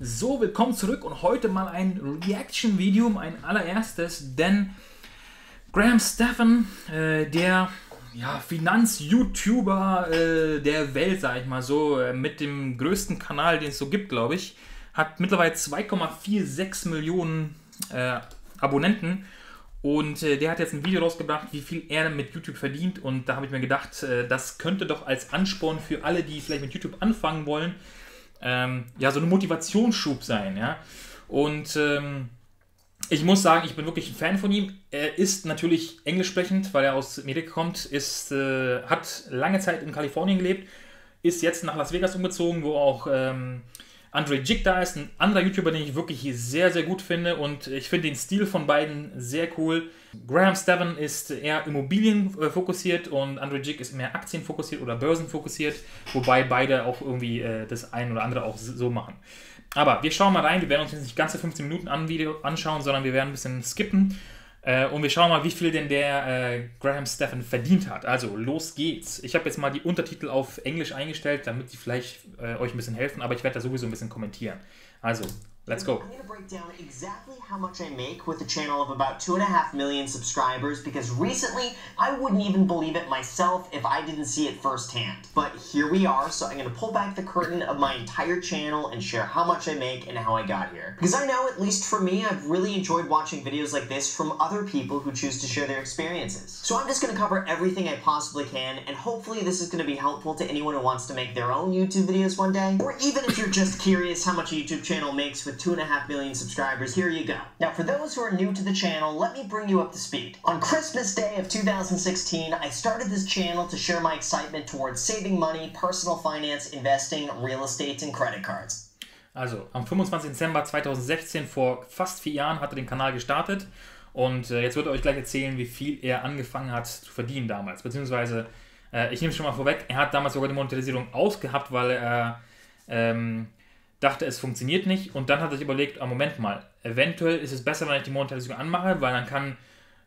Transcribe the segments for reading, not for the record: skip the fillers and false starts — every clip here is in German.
So, willkommen zurück und heute mal ein Reaction-Video, mein allererstes, denn Stephan, der Finanz-YouTuber der Welt, sag ich mal so, mit dem größten Kanal, den es so gibt, glaube ich, hat mittlerweile 2,46 Millionen Abonnenten und der hat jetzt ein Video rausgebracht, wie viel er mit YouTube verdient, und da habe ich mir gedacht, das könnte doch als Ansporn für alle, die vielleicht mit YouTube anfangen wollen, so eine Motivationsschub sein, ja. Und ich muss sagen, ich bin wirklich ein Fan von ihm. Er ist natürlich englisch sprechend, weil er aus Amerika kommt, hat lange Zeit in Kalifornien gelebt, ist jetzt nach Las Vegas umgezogen, wo auch Andre Jig da ist, ein anderer YouTuber, den ich wirklich sehr, sehr gut finde, und ich finde den Stil von beiden sehr cool. Stephan ist eher Immobilien fokussiert und Andre Jig ist mehr Aktien fokussiert oder Börsen fokussiert, wobei beide auch irgendwie das ein oder andere auch so machen. Aber wir schauen mal rein, wir werden uns jetzt nicht ganze 15 Minuten Video anschauen, sondern wir werden ein bisschen skippen. Und wir schauen mal, wie viel denn der Stephan verdient hat. Also, los geht's. Ich habe jetzt mal die Untertitel auf Englisch eingestellt, damit die vielleicht euch ein bisschen helfen, aber ich werde da sowieso ein bisschen kommentieren. Also, let's go. I'm going to break down exactly how much I make with a channel of about 2.5 million subscribers, because recently I wouldn't even believe it myself if I didn't see it firsthand. But here we are, so I'm going to pull back the curtain of my entire channel and share how much I make and how I got here. Because I know, at least for me, I've really enjoyed watching videos like this from other people who choose to share their experiences. So I'm just going to cover everything I possibly can, and hopefully this is going to be helpful to anyone who wants to make their own YouTube videos one day, or even if you're just curious how much a YouTube channel makes with 2.5 million subscribers, here you go. Now, for those who are new to the channel, let me bring you up to speed. On Christmas Day of 2016, I started this channel to share my excitement towards saving money, personal finance, investing, real estate and credit cards. Also, am 25. Dezember 2016, vor fast 4 Jahren, hat er den Kanal gestartet, und jetzt wird er euch gleich erzählen, wie viel er angefangen hat zu verdienen damals. Beziehungsweise, ich nehme es schon mal vorweg, er hat damals sogar die Monetarisierung ausgehabt, weil er dachte, es funktioniert nicht, und dann hat er sich überlegt, Moment mal, eventuell ist es besser, wenn ich die Monetarisierung anmache, weil dann kann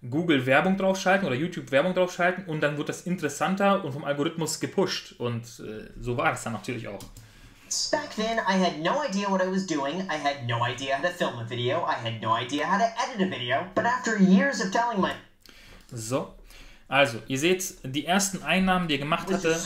Google Werbung draufschalten oder YouTube Werbung draufschalten, und dann wird das interessanter und vom Algorithmus gepusht, und so war es dann natürlich auch. Back then, I had no idea what I was doing, I had no idea how to film a video, I had no idea how to edit a video, but after years of telling my... So, also, ihr seht, die ersten Einnahmen, die er gemacht hatte,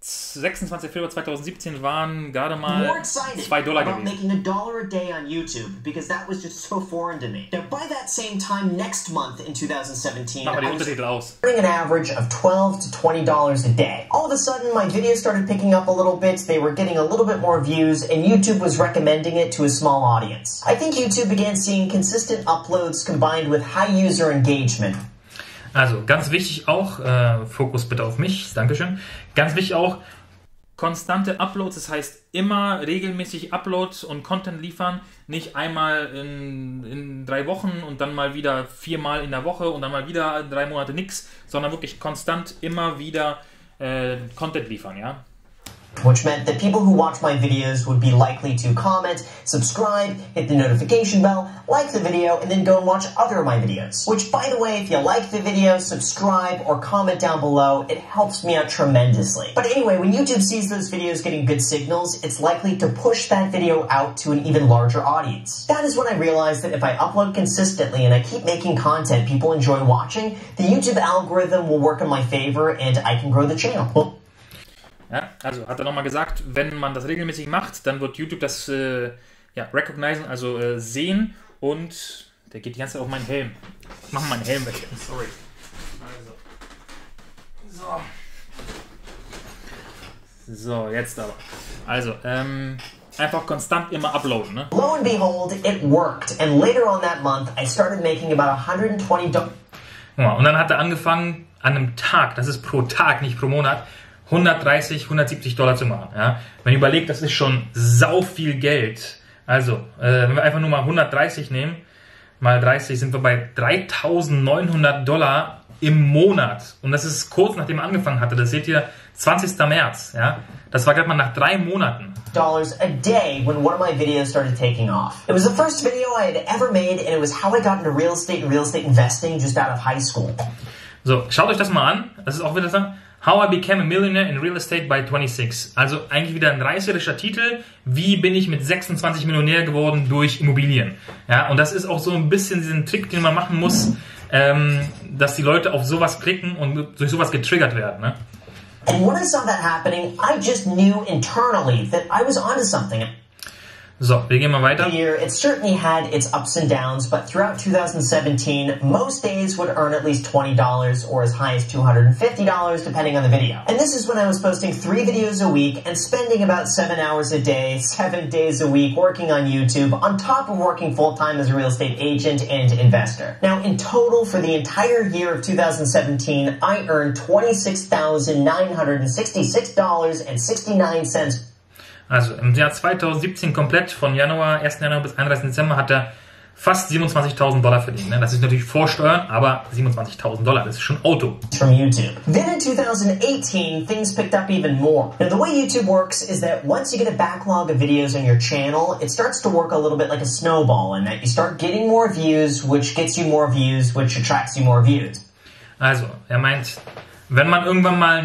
26. Februar 2017 waren gerade mal $2 gewesen. Making $1 a day on YouTube, because that was just so foreign to me. Now, by that same time next month in 2017, Mach mal die Untertitel aus. Earning an average of $12 to $20 a day. All of a sudden, my videos started picking up a little bit. They were getting a little bit more views, and YouTube was recommending it to a small audience. I think YouTube began seeing consistent uploads combined with high user engagement. Also, ganz wichtig auch, Fokus bitte auf mich, Dankeschön. Ganz wichtig auch, konstante Uploads, das heißt immer regelmäßig Uploads und Content liefern, nicht einmal in 3 Wochen und dann mal wieder 4 Mal in der Woche und dann mal wieder 3 Monate nichts, sondern wirklich konstant immer wieder Content liefern, ja. Which meant that people who watch my videos would be likely to comment, subscribe, hit the notification bell, like the video, and then go and watch other of my videos. Which, by the way, if you like the video, subscribe, or comment down below, it helps me out tremendously. But anyway, when YouTube sees those videos getting good signals, it's likely to push that video out to an even larger audience. That is when I realized that if I upload consistently and I keep making content people enjoy watching, the YouTube algorithm will work in my favor and I can grow the channel. Ja, also hat er nochmal gesagt, wenn man das regelmäßig macht, dann wird YouTube das recognizen, also sehen, und der geht die ganze Zeit auf meinen Helm. Ich mache meinen Helm weg. Sorry. So, jetzt aber. Also, einfach konstant immer uploaden, ne? Lo and behold, it worked, and later on that month, I started making about $120. Ja, und dann hat er angefangen, an einem Tag, das ist pro Tag, nicht pro Monat, $130, $170 zu machen. Ja? Wenn ihr überlegt, das ist schon sau viel Geld. Also, wenn wir einfach nur mal 130 nehmen, mal 30, sind wir bei $3.900 im Monat. Und das ist kurz nachdem er angefangen hatte. Das seht ihr, 20. März. Ja? Das war gerade mal nach 3 Monaten. A day when one of my videos started taking off. It was the first video I had ever made, and it was how I got into real estate and real estate investing just out of high school. So, schaut euch das mal an. Das ist auch wieder so. How I Became a Millionaire in Real Estate by 26. Also eigentlich wieder ein reißerischer Titel. Wie bin ich mit 26 Millionär geworden durch Immobilien? Ja, und das ist auch so ein bisschen diesen Trick, den man machen muss, dass die Leute auf sowas klicken und durch sowas getriggert werden. Ne? And when I saw that happening, I just knew internally that I was onto something. So, wir gehen mal weiter. It certainly had its ups and downs, but throughout 2017, most days would earn at least $20 or as high as $250 depending on the video. And this is when I was posting 3 videos a week and spending about 7 hours a day, 7 days a week working on YouTube on top of working full-time as a real estate agent and investor. Now, in total for the entire year of 2017, I earned $26,966.69. Also im Jahr 2017 komplett, von 1. Januar bis 31. Dezember, hat er fast $27.000 verdient. Das ist natürlich vor Steuern, aber $27.000, das ist schon Auto. From YouTube. Then in 2018, things picked up even more. Now, the way YouTube works is that once you get a backlog of videos on your channel, it starts to work a little bit like a snowball, in that you start getting more views, which gets you more views, which attracts you more views. Also, er meint, wenn man irgendwann mal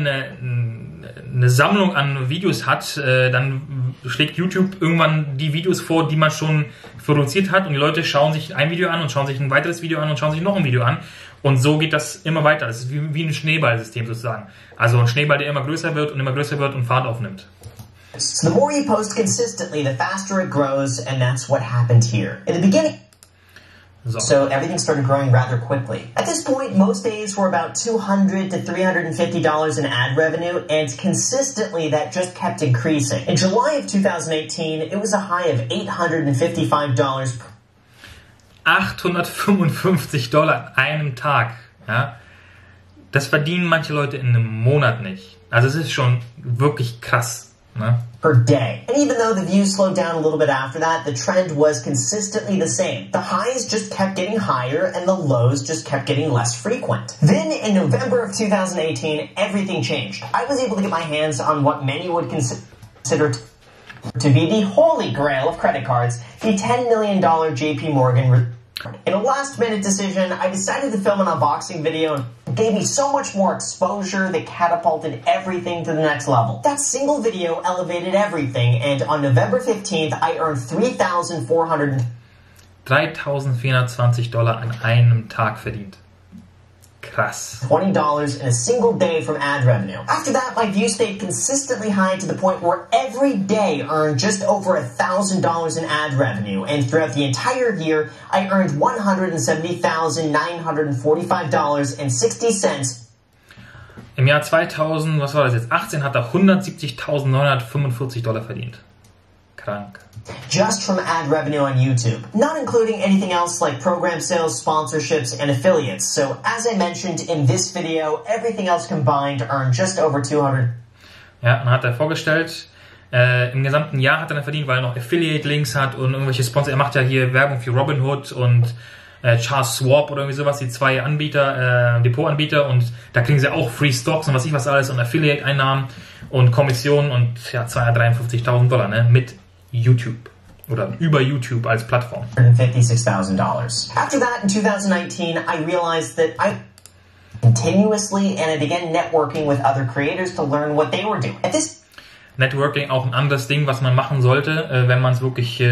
eine Sammlung an Videos hat, dann schlägt YouTube irgendwann die Videos vor, die man schon produziert hat, und die Leute schauen sich ein Video an und schauen sich ein weiteres Video an und schauen sich noch ein Video an, und so geht das immer weiter. Das ist wie ein Schneeballsystem sozusagen. Also ein Schneeball, der immer größer wird und Fahrt aufnimmt. So the more you post consistently, the faster it grows, and that's what happened here. In the beginning, so everything started growing rather quickly. At this point, most days were about $200 to $350 in ad revenue, and consistently that just kept increasing. In July of 2018, it was a high of $855. $855 an einem Tag. Ja? Das verdienen manche Leute in einem Monat nicht. Also es ist schon wirklich krass. Ne? Per day. And even though the views slowed down a little bit after that, the trend was consistently the same. The highs just kept getting higher and the lows just kept getting less frequent. Then in November of 2018, everything changed. I was able to get my hands on what many would consider to be the holy grail of credit cards, the $10 million JP Morgan. In a last-minute decision, I decided to film an unboxing video, and it gave me so much more exposure that catapulted everything to the next level. That single video elevated everything, and on November 15th, I earned $3.420 an einem Tag verdient. Krass. $20 in a single day from ad revenue. After that, my views stayed consistently high to the point where every day earned just over $1,000 in ad revenue, and throughout the entire year, I earned $170,945.60. Im Jahr 2000, was war das jetzt, 18, hat er $170.945 verdient. Krank. Just from ad revenue on YouTube, not including anything else like program sales, sponsorships, and affiliates. So as I mentioned in this video, everything else combined earned just over 200. Ja, dann hat er vorgestellt, im gesamten Jahr hat er dann verdient, weil er noch Affiliate-Links hat und irgendwelche Sponsor. Er macht ja hier Werbung für Robinhood und Charles Schwab oder irgendwie sowas, die 2 Anbieter, Depotanbieter, und da kriegen sie auch Free Stocks und was alles und Affiliate-Einnahmen und Kommissionen und ja, $253.000, ne, mit YouTube oder über YouTube als Plattform. $156,000. After that, in 2019, I realized that I continuously, and I began networking with other creators to learn what they were doing. At this Networking auch ein anderes Ding, was man machen sollte, wenn man es wirklich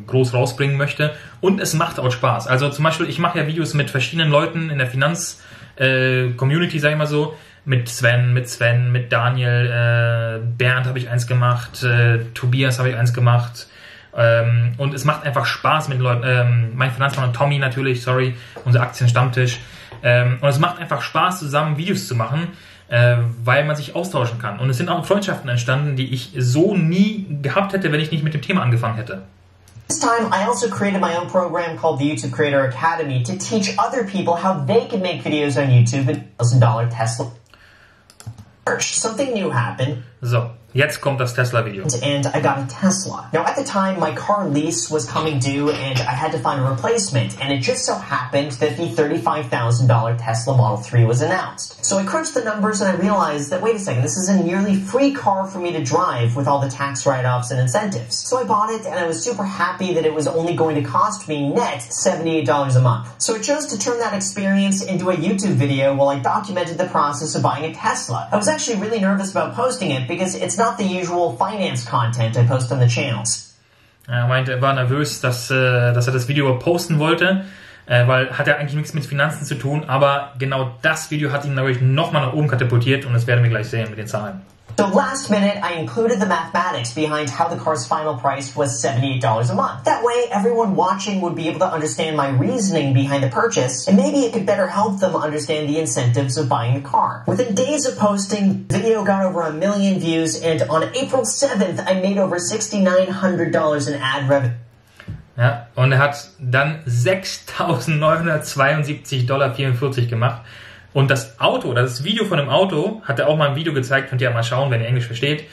groß rausbringen möchte. Und es macht auch Spaß. Also zum Beispiel, ich mache ja Videos mit verschiedenen Leuten in der Finanz-Community, sag ich mal so. Mit Sven, mit Daniel, Bernd habe ich eins gemacht, Tobias habe ich eins gemacht. Und es macht einfach Spaß mit Leuten. Mein Finanzmann und Tommy natürlich, unser Aktienstammtisch. Und es macht einfach Spaß, zusammen Videos zu machen, weil man sich austauschen kann. Und es sind auch Freundschaften entstanden, die ich so nie gehabt hätte, wenn ich nicht mit dem Thema angefangen hätte. This time, I also created my own program called the YouTube Creator Academy to teach other people how they can make videos on YouTube and $1,000 Tesla. Something new happened. So, jetzt kommt das Tesla-Video. And I got a Tesla. Now, at the time, my car lease was coming due and I had to find a replacement. And it just so happened that the $35,000 Tesla Model 3 was announced. So I crunched the numbers and I realized that, wait a second, this is a nearly free car for me to drive with all the tax write-offs and incentives. So I bought it and I was super happy that it was only going to cost me net $78 a month. So I chose to turn that experience into a YouTube video while I documented the process of buying a Tesla. I was actually really nervous about posting it because it's not the usual finance content I post on the channels. Er meinte, er war nervös, dass er das Video posten wollte, weil hat ja eigentlich nichts mit Finanzen zu tun, aber genau das Video hat ihn natürlich nochmal nach oben katapultiert und das werden wir gleich sehen mit den Zahlen. So last minute, I included the mathematics behind how the car's final price was $78 a month. That way, everyone watching would be able to understand my reasoning behind the purchase, and maybe it could better help them understand the incentives of buying the car. Within days of posting, the video got over 1 million views, and on April 7th, I made over $6,900 in ad revenue. Ja, und er hat dann $6.972,44 gemacht. Und das Auto, das Video von dem Auto, hat er auch mal ein Video gezeigt, könnt ihr ja mal schauen, wenn ihr Englisch versteht,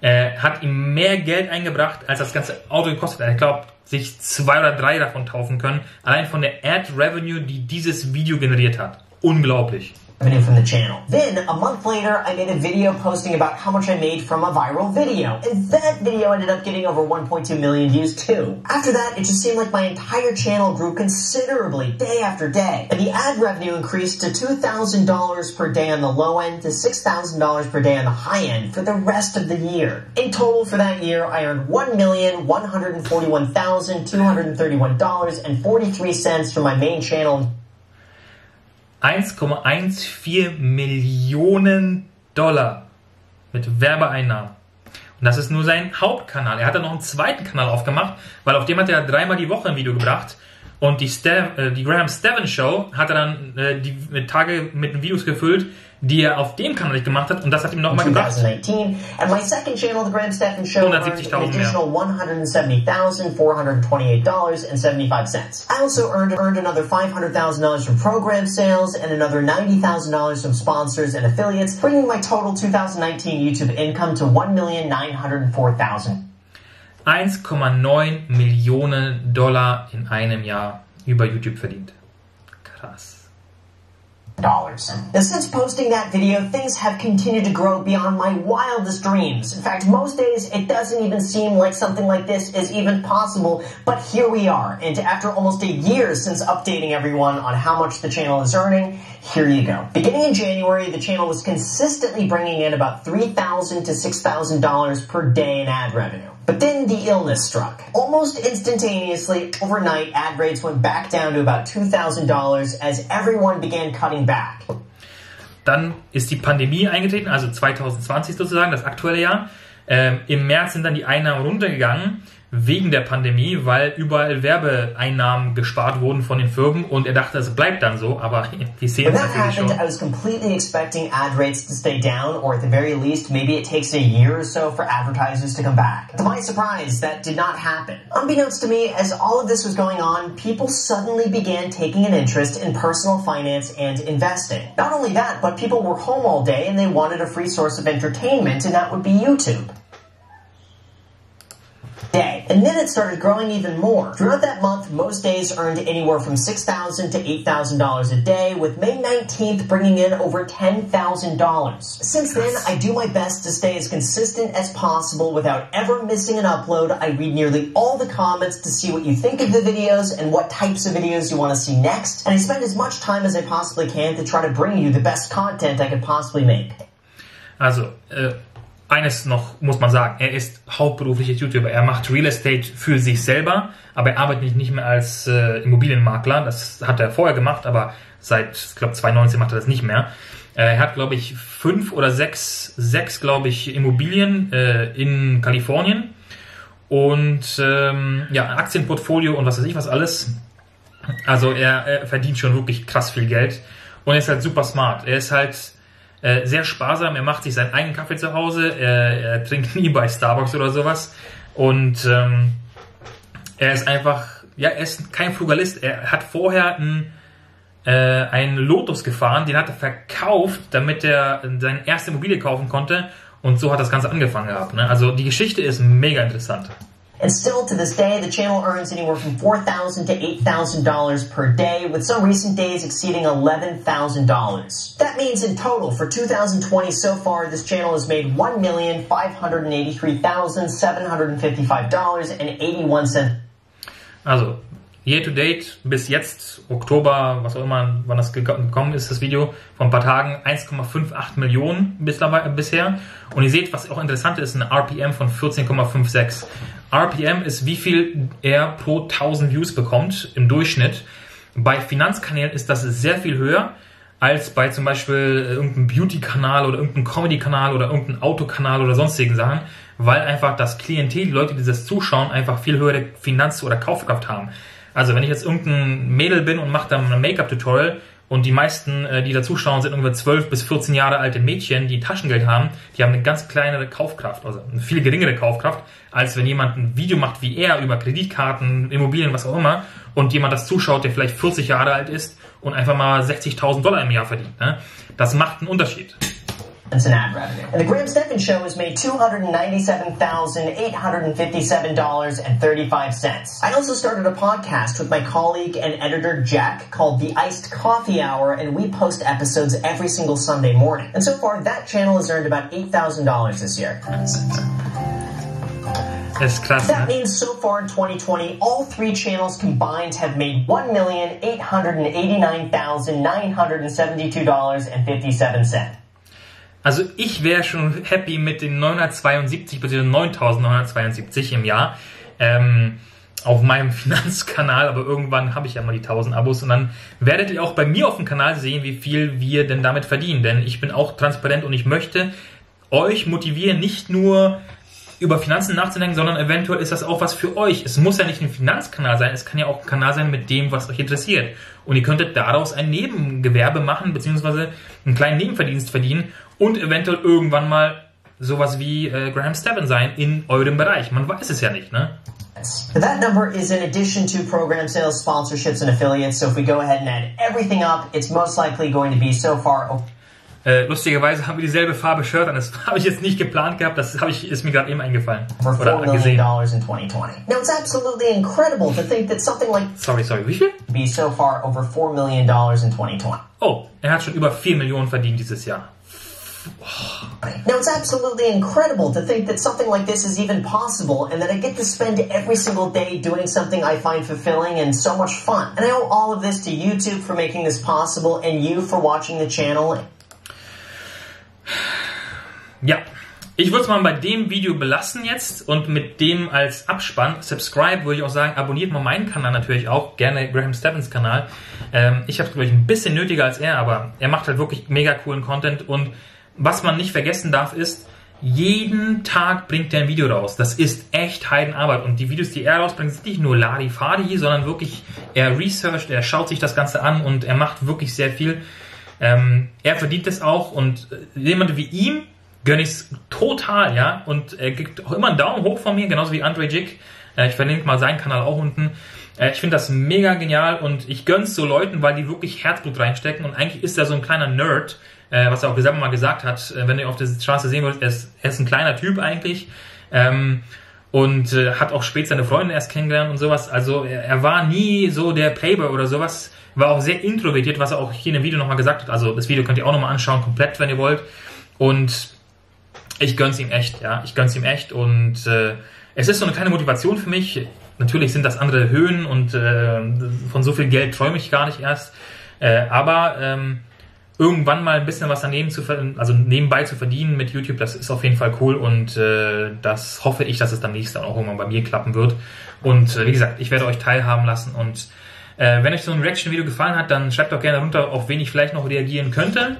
hat ihm mehr Geld eingebracht, als das ganze Auto gekostet hat. Er glaubt, sich 2 oder 3 davon kaufen können, allein von der Ad-Revenue, die dieses Video generiert hat. Unglaublich. From the channel. Then, a month later, I made a video posting about how much I made from a viral video. And that video ended up getting over 1.2 million views too. After that, it just seemed like my entire channel grew considerably day after day. And the ad revenue increased to $2,000 per day on the low end to $6,000 per day on the high end for the rest of the year. In total for that year, I earned $1,141,231.43 from my main channel. 1,14 Millionen $1 mit Werbeeinnahmen. Und das ist nur sein Hauptkanal. Er hat dann noch einen zweiten Kanal aufgemacht, weil auf dem hat er 3-mal die Woche ein Video gebracht. Und die Stephan Show hat er dann die Tage mit Videos gefüllt, die er auf dem Kanal nicht gemacht hat. Und das hat ihm nochmal gebracht. 2019. And my second channel, the Stephan Show, earned an additional $170,428.75. I also earned another $500,000 from program sales and another $90,000 from sponsors and affiliates, bringing my total 2019 YouTube income to $1,904,000. 1,9 Millionen $1 in einem Jahr über YouTube verdient. Krass. Now, since posting that video, things have continued to grow beyond my wildest dreams. In fact, most days it doesn't even seem like something like this is even possible, but here we are. And after almost a year since updating everyone on how much the channel is earning, here you go. Beginning in January, the channel was consistently bringing in about $3,000 to $6,000 per day in ad revenue. But then the illness struck. Almost instantaneously, overnight, ad rates went back down to about $2,000 as everyone began cutting back. Dann ist die Pandemie eingetreten, also 2020 sozusagen, das aktuelle Jahr. Im März sind dann die Einnahmen runtergegangen wegen der Pandemie, weil überall Werbeeinnahmen gespart wurden von den Firmen und er dachte, es bleibt dann so, aber wir sehen es natürlich schon. I was completely expecting ad rates to stay down, or at the very least, maybe it takes a year or so for advertisers to come back. To my surprise, that did not happen. Unbeknownst to me, as all of this was going on, people suddenly began taking an interest in personal finance and investing. Not only that, but people were home all day and they wanted a free source of entertainment, and that would be YouTube. And then it started growing even more. Throughout that month, most days earned anywhere from $6,000 to $8,000 a day, with May 19th bringing in over $10,000. Since then, I do my best to stay as consistent as possible without ever missing an upload. I read nearly all the comments to see what you think of the videos and what types of videos you want to see next, and I spend as much time as I possibly can to try to bring you the best content I could possibly make. Also, eines noch muss man sagen, er ist hauptberuflicher YouTuber. Er macht Real Estate für sich selber, aber er arbeitet nicht mehr als Immobilienmakler. Das hat er vorher gemacht, aber seit, ich glaube, 2019 macht er das nicht mehr. Er hat, glaube ich, 5 oder 6 glaube ich, Immobilien in Kalifornien und ja, Aktienportfolio und was weiß ich was alles. Also er verdient schon wirklich krass viel Geld und er ist halt super smart. Er ist halt sehr sparsam, er macht sich seinen eigenen Kaffee zu Hause, er trinkt nie bei Starbucks oder sowas und er ist einfach, ja, er ist kein Frugalist. Er hat vorher einen Lotus gefahren, den hat er verkauft, damit er seine erste Immobilie kaufen konnte Und so hat das Ganze angefangen gehabt. Ne? Also die Geschichte ist mega interessant. And still to this day, the channel earns anywhere from $4,000 to $8,000 per day, with some recent days exceeding $11,000. That means in total, for 2020 so far, this channel has made $1,583,755.81. Also, year to date, bis jetzt, Oktober, was auch immer, wann das gekommen ist, das Video, vor ein paar Tagen, 1,58 Millionen bisher. Und ihr seht, was auch interessant ist, eine RPM von 14,56. RPM ist, wie viel er pro 1000 Views bekommt im Durchschnitt. Bei Finanzkanälen ist das sehr viel höher als bei zum Beispiel irgendeinem Beauty-Kanal oder irgendeinem Comedy-Kanal oder irgendeinem Autokanal oder sonstigen Sachen, weil einfach das Klientel, die Leute, die das zuschauen, einfach viel höhere Finanz- oder Kaufkraft haben. Also wenn ich jetzt irgendein Mädel bin und mache dann ein Make-up-Tutorial und die meisten, die da zuschauen, sind ungefähr 12 bis 14 Jahre alte Mädchen, die Taschengeld haben, die haben eine ganz kleinere Kaufkraft, also eine viel geringere Kaufkraft, als wenn jemand ein Video macht wie er über Kreditkarten, Immobilien, was auch immer, und jemand das zuschaut, der vielleicht 40 Jahre alt ist und einfach mal $60.000 im Jahr verdient. Ne? Das macht einen Unterschied. It's an ad revenue. And the Graham Stephan Show has made $297,857.35. I also started a podcast with my colleague and editor Jack called The Iced Coffee Hour, and we post episodes every single Sunday morning. And so far, that channel has earned about $8,000 this year. Das ist krass, That means so far in 2020, all three channels combined have made $1,889,972.57. Also ich wäre schon happy mit den 972 bzw. 9.972 im Jahr auf meinem Finanzkanal, aber irgendwann habe ich ja mal die 1000 Abos und dann werdet ihr auch bei mir auf dem Kanal sehen, wie viel wir denn damit verdienen, denn ich bin auch transparent und ich möchte euch motivieren, nicht nur über Finanzen nachzudenken, sondern eventuell ist das auch was für euch. Es muss ja nicht ein Finanzkanal sein, es kann ja auch ein Kanal sein mit dem, was euch interessiert. Und ihr könntet daraus ein Nebengewerbe machen, beziehungsweise einen kleinen Nebenverdienst verdienen und eventuell irgendwann mal sowas wie Graham Stephan sein in eurem Bereich. Man weiß es ja nicht, ne? That number is in addition to program sales, sponsorships, and affiliates. So if we go ahead and add everything up, it's most likely going to be so far... Lustigerweise haben wir dieselbe Farbe Shirt an. Das habe ich jetzt nicht geplant gehabt. Das ist mir gerade eben eingefallen. For $4 million in 2020. Now it's absolutely incredible to think that something like... Sorry, wie viel? ...be so far over $4 million in 2020. Oh, er hat schon über 4 Millionen verdient dieses Jahr. Now it's absolutely incredible to think that something like this is even possible and that I get to spend every single day doing something I find fulfilling and so much fun. And I owe all of this to YouTube for making this possible and you for watching the channel. Ja, ich würde es mal bei dem Video belassen jetzt und mit dem als Abspann. Subscribe würde ich auch sagen, abonniert mal meinen Kanal natürlich auch, gerne Graham Stephans Kanal. Ich habe es, glaube ich, ein bisschen nötiger als er, aber er macht halt wirklich mega coolen Content und was man nicht vergessen darf ist, jeden Tag bringt er ein Video raus. Das ist echt Heidenarbeit und die Videos, die er rausbringt, sind nicht nur Ladi-Fadi, sondern wirklich, er researcht, er schaut sich das Ganze an und er macht wirklich sehr viel. Er verdient es auch und jemand wie ihm gönne ich es total, ja, und er gibt auch immer einen Daumen hoch von mir, genauso wie Andre Jick. Ich verlinke mal seinen Kanal auch unten. Ich finde das mega genial und ich gönne es so Leuten, weil die wirklich Herzblut reinstecken und eigentlich ist er so ein kleiner Nerd, was er auch selber mal gesagt hat, wenn ihr auf der Straße sehen wollt, er ist ein kleiner Typ eigentlich und hat auch spät seine Freundin erst kennengelernt und sowas, also er war nie so der Playboy oder sowas, war auch sehr introvertiert, was er auch hier in dem Video nochmal gesagt hat, also das Video könnt ihr auch nochmal anschauen, komplett, wenn ihr wollt und ich gönn's ihm echt, ja, ich gönn's ihm echt und es ist so eine kleine Motivation für mich, natürlich sind das andere Höhen und von so viel Geld träume ich gar nicht erst, aber irgendwann mal ein bisschen was daneben nebenbei zu verdienen mit YouTube, das ist auf jeden Fall cool und das hoffe ich, dass es dann nächstes auch irgendwann bei mir klappen wird. Und wie gesagt, ich werde euch teilhaben lassen und wenn euch so ein Reaction-Video gefallen hat, dann schreibt doch gerne runter, auf wen ich vielleicht noch reagieren könnte.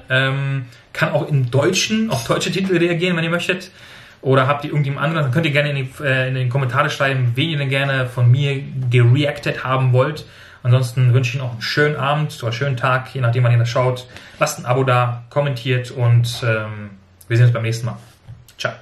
Kann auch auf deutsche Titel reagieren, wenn ihr möchtet. Oder habt ihr irgendjemand anderen, dann könnt ihr gerne in den Kommentare schreiben, wen ihr denn gerne von mir gereactet haben wollt. Ansonsten wünsche ich Ihnen auch einen schönen Abend oder einen schönen Tag, je nachdem, wann ihr das schaut. Lasst ein Abo da, kommentiert und wir sehen uns beim nächsten Mal. Ciao.